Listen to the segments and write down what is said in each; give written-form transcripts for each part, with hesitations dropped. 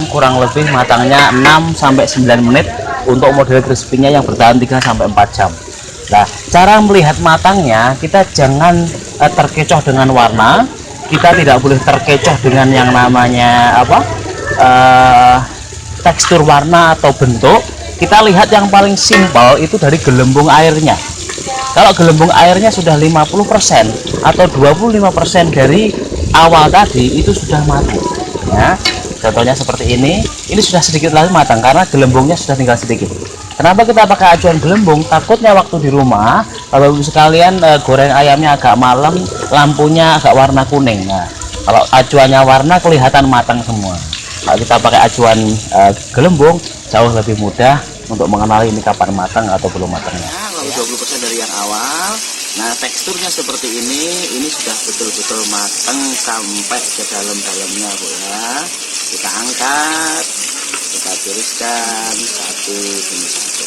kurang lebih matangnya 6-9 menit untuk model crispy-nya yang bertahan 3-4 jam. Nah, cara melihat matangnya, kita jangan terkecoh dengan warna, kita tidak boleh terkecoh dengan yang namanya tekstur warna atau bentuk. Kita lihat yang paling simpel itu dari gelembung airnya. Kalau gelembung airnya sudah 50% atau 25% dari awal tadi, itu sudah matang ya. Contohnya seperti ini sudah sedikit lagi matang karena gelembungnya sudah tinggal sedikit. Kenapa kita pakai acuan gelembung? Takutnya waktu di rumah Bapak Ibu sekalian goreng ayamnya agak malam, lampunya agak warna kuning. Nah, kalau acuannya warna kelihatan matang semua. Kalau kita pakai acuan gelembung, jauh lebih mudah untuk mengenali ini kapan matang atau belum matangnya. Nah, 20% dari yang awal. Nah, teksturnya seperti ini sudah betul-betul matang sampai ke dalam-dalamnya, Bu ya. Kita angkat, kita tiriskan satu demi satu.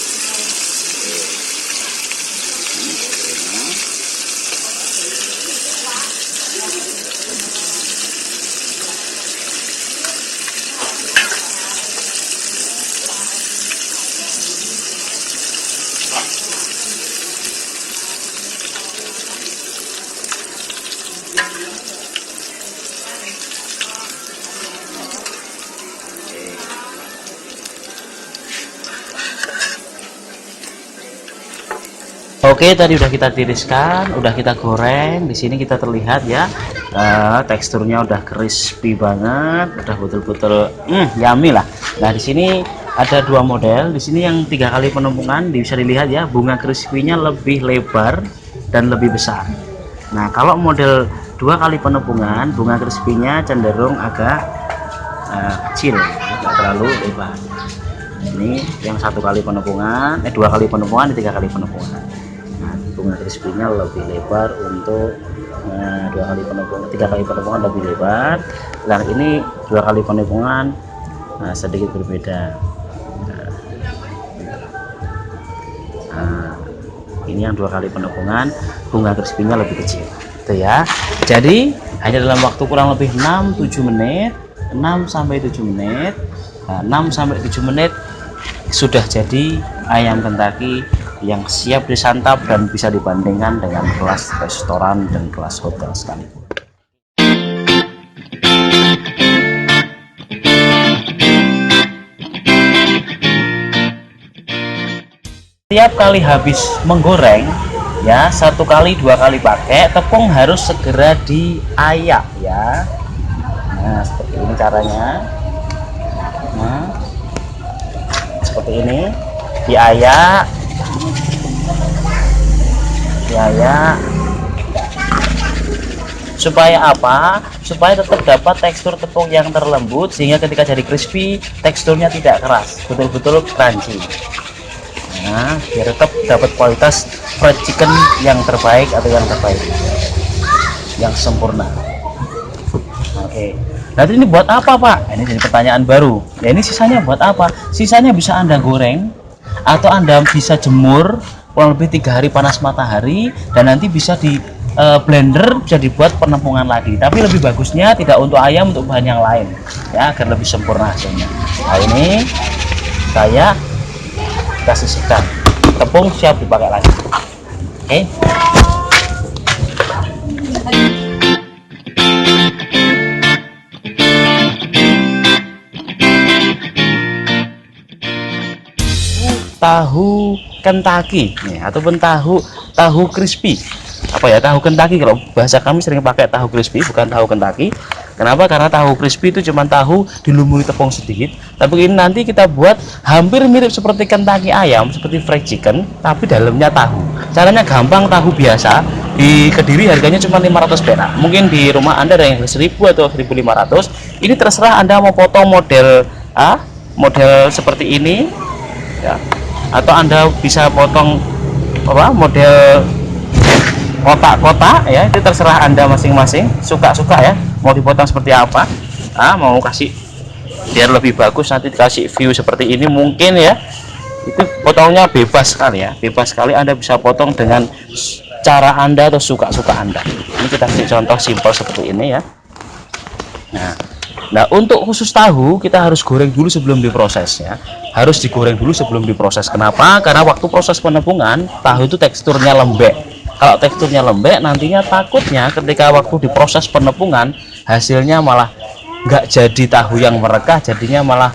Oke, tadi udah kita tiriskan, udah kita goreng. Di sini kita terlihat ya, teksturnya udah crispy banget, udah betul-betul yummy lah. Nah, di sini ada dua model. Di sini yang 3 kali penumpukan, bisa dilihat ya, bunga crispy-nya lebih lebar dan lebih besar. Nah, kalau model 2 kali penumpukan, bunga crispy-nya cenderung agak kecil, tidak terlalu lebar. Ini yang 1 kali penumpukan, 2 kali penumpukan, 3 kali penumpukan. Bunga crispy-nya lebih lebar untuk 2 kali penumpukan, 3 kali penumpukan lebih lebar. Dan ini 2 kali penumpukan sedikit berbeda. Ini yang 2 kali penumpukan, bunga crispy-nya lebih kecil. Itu ya. Jadi hanya dalam waktu kurang lebih 6-7 menit, 6-7 menit. Nah, 6-7 menit sudah jadi ayam Kentucky yang siap disantap dan bisa dibandingkan dengan kelas restoran dan kelas hotel sekalipun. Setiap kali habis menggoreng ya, 1 kali 2 kali pakai, tepung harus segera diayak ya. Nah, seperti ini caranya. Nah, seperti ini diayak supaya apa? Supaya tetap dapat tekstur tepung yang terlembut, sehingga ketika jadi crispy teksturnya tidak keras, betul-betul crunchy. Nah, biar tetap dapat kualitas fried chicken yang terbaik atau yang terbaik, yang sempurna. Oke. Nanti ini buat apa, Pak? Ini jadi pertanyaan baru. Ya, ini sisanya buat apa? Sisanya bisa Anda goreng atau Anda bisa jemur kurang lebih 3 hari panas matahari, dan nanti bisa di blender, bisa dibuat penampungan lagi. Tapi lebih bagusnya tidak untuk ayam, untuk bahan yang lain ya, agar lebih sempurna hasilnya. Nah, ini saya kita sisihkan, tepung siap dipakai lagi. Oke. Tahu Kentucky nih, ataupun tahu crispy. Apa ya, tahu Kentucky, kalau bahasa kami sering pakai tahu crispy, bukan tahu Kentucky. Kenapa? Karena tahu crispy itu cuma tahu dilumuri tepung sedikit, tapi ini nanti kita buat hampir mirip seperti Kentucky ayam, seperti fried chicken, tapi dalamnya tahu. Caranya gampang, tahu biasa di Kediri harganya cuma 500 perak. Mungkin di rumah Anda ada yang 1000 atau 1500. Ini terserah Anda mau potong model model seperti ini ya, atau Anda bisa potong model kotak-kotak ya, itu terserah Anda masing-masing, suka-suka ya, mau dipotong seperti apa. Mau kasih biar lebih bagus, nanti dikasih view seperti ini mungkin ya, itu potongnya bebas sekali ya, bebas sekali, Anda bisa potong dengan cara Anda atau suka-suka Anda. Ini kita kasih contoh simpel seperti ini ya. Nah, Nah, untuk khusus tahu kita harus goreng dulu sebelum diproses ya. Harus digoreng dulu sebelum diproses. Kenapa? Karena waktu proses penepungan tahu itu teksturnya lembek. Kalau teksturnya lembek, nantinya takutnya ketika waktu diproses penepungan hasilnya malah nggak jadi tahu yang merekah, jadinya malah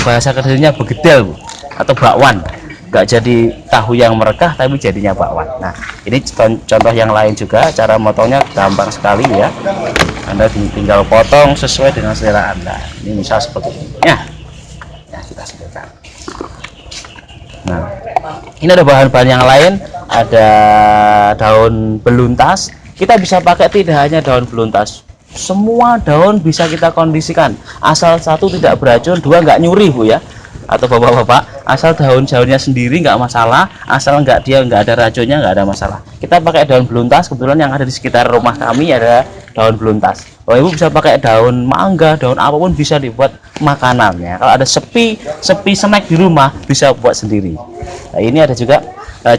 bahasa kerjanya begedel, Bu, atau bakwan. Nggak jadi tahu yang merekah tapi jadinya bakwan. Nah, ini contoh yang lain juga, cara motongnya gampang sekali ya. Anda tinggal potong sesuai dengan selera Anda. Ini misal seperti ini ya. Nah, kita sediakan. Nah, ini ada bahan-bahan yang lain, ada daun beluntas. Kita bisa pakai tidak hanya daun beluntas, semua daun bisa kita kondisikan, asal satu tidak beracun, dua nggak nyuri, Bu ya, atau bapak-bapak, asal daun-daunnya sendiri nggak masalah, asal dia nggak ada racunnya nggak ada masalah. Kita pakai daun beluntas, kebetulan yang ada di sekitar rumah kami ada daun beluntas. Oh, Ibu bisa pakai daun mangga, daun apapun bisa dibuat makanannya. Kalau ada sepi snack di rumah bisa buat sendiri. Nah, ini ada juga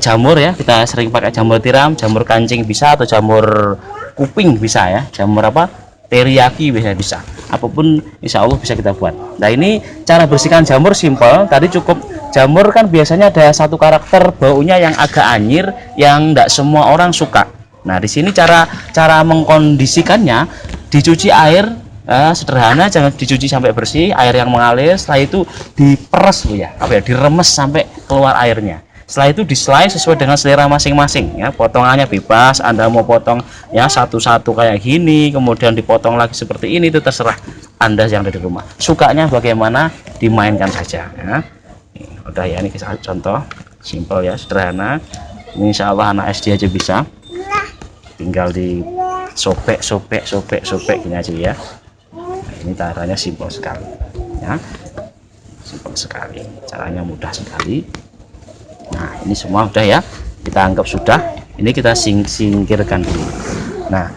jamur ya, kita sering pakai jamur tiram, jamur kancing bisa, atau jamur kuping bisa ya, jamur apa, teriyaki bisa, apapun insya Allah bisa kita buat. Nah, ini cara bersihkan jamur simple. Tadi cukup jamur kan biasanya ada satu karakter baunya yang agak anyir, yang tidak semua orang suka. Nah, di sini cara mengkondisikannya, dicuci air sederhana, jangan dicuci sampai bersih, air yang mengalir. Setelah itu diperes, Bu ya, diremes sampai keluar airnya. Setelah itu dislai sesuai dengan selera masing-masing ya, potongannya bebas. Anda mau potong ya satu-satu kayak gini, kemudian dipotong lagi seperti ini, itu terserah Anda yang ada di rumah. Sukanya bagaimana, dimainkan saja ya. Udah ya, ini contoh simple ya, sederhana. Ini insya Allah anak SD aja bisa, tinggal di sobek gini aja ya. Nah, ini caranya simple sekali ya, simple sekali, caranya mudah sekali. Nah, ini semua udah ya, kita anggap sudah. Ini kita singkirkan dulu. Nah,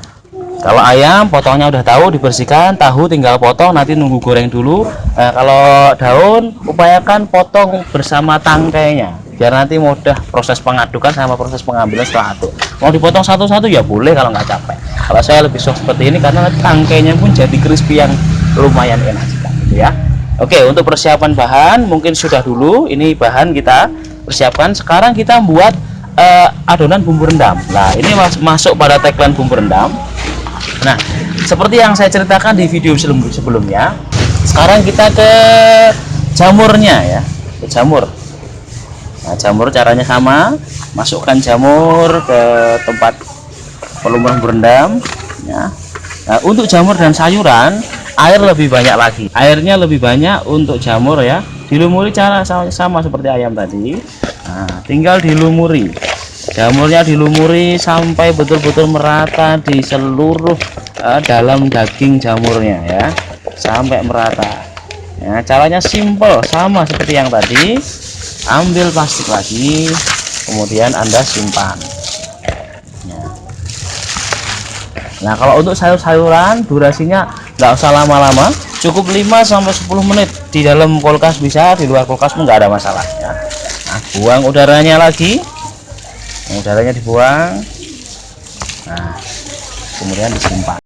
kalau ayam potongnya udah tahu, dibersihkan, tahu tinggal potong, nanti nunggu goreng dulu. Kalau daun upayakan potong bersama tangkainya, biar nanti mudah proses pengadukan sama proses pengambilan setelah itu. Mau dipotong satu-satu ya boleh kalau nggak capek. Kalau saya lebih suka seperti ini karena nanti tangkainya pun jadi crispy yang lumayan enak juga, gitu ya. Oke, untuk persiapan bahan mungkin sudah dulu. Ini bahan kita persiapkan. Sekarang kita buat adonan bumbu rendam. Nah, ini masuk pada tagline bumbu rendam. Nah, seperti yang saya ceritakan di video sebelumnya, sekarang kita ke jamurnya ya, ke jamur. Nah, jamur caranya sama, masukkan jamur ke tempat pelumuran berendam ya. Nah, untuk jamur dan sayuran air lebih banyak lagi, airnya lebih banyak untuk jamur ya. Dilumuri cara sama seperti ayam tadi. Nah, tinggal dilumuri, jamurnya dilumuri sampai betul-betul merata di seluruh dalam daging jamurnya ya, sampai merata ya. Caranya simple, sama seperti yang tadi. Ambil plastik lagi, kemudian Anda simpan ya. Nah, kalau untuk sayur-sayuran durasinya nggak usah lama-lama, cukup 5-10 menit di dalam kulkas bisa, di luar kulkas pun nggak ada masalah ya. Nah, buang udaranya lagi, udaranya dibuang. Nah, kemudian disimpan.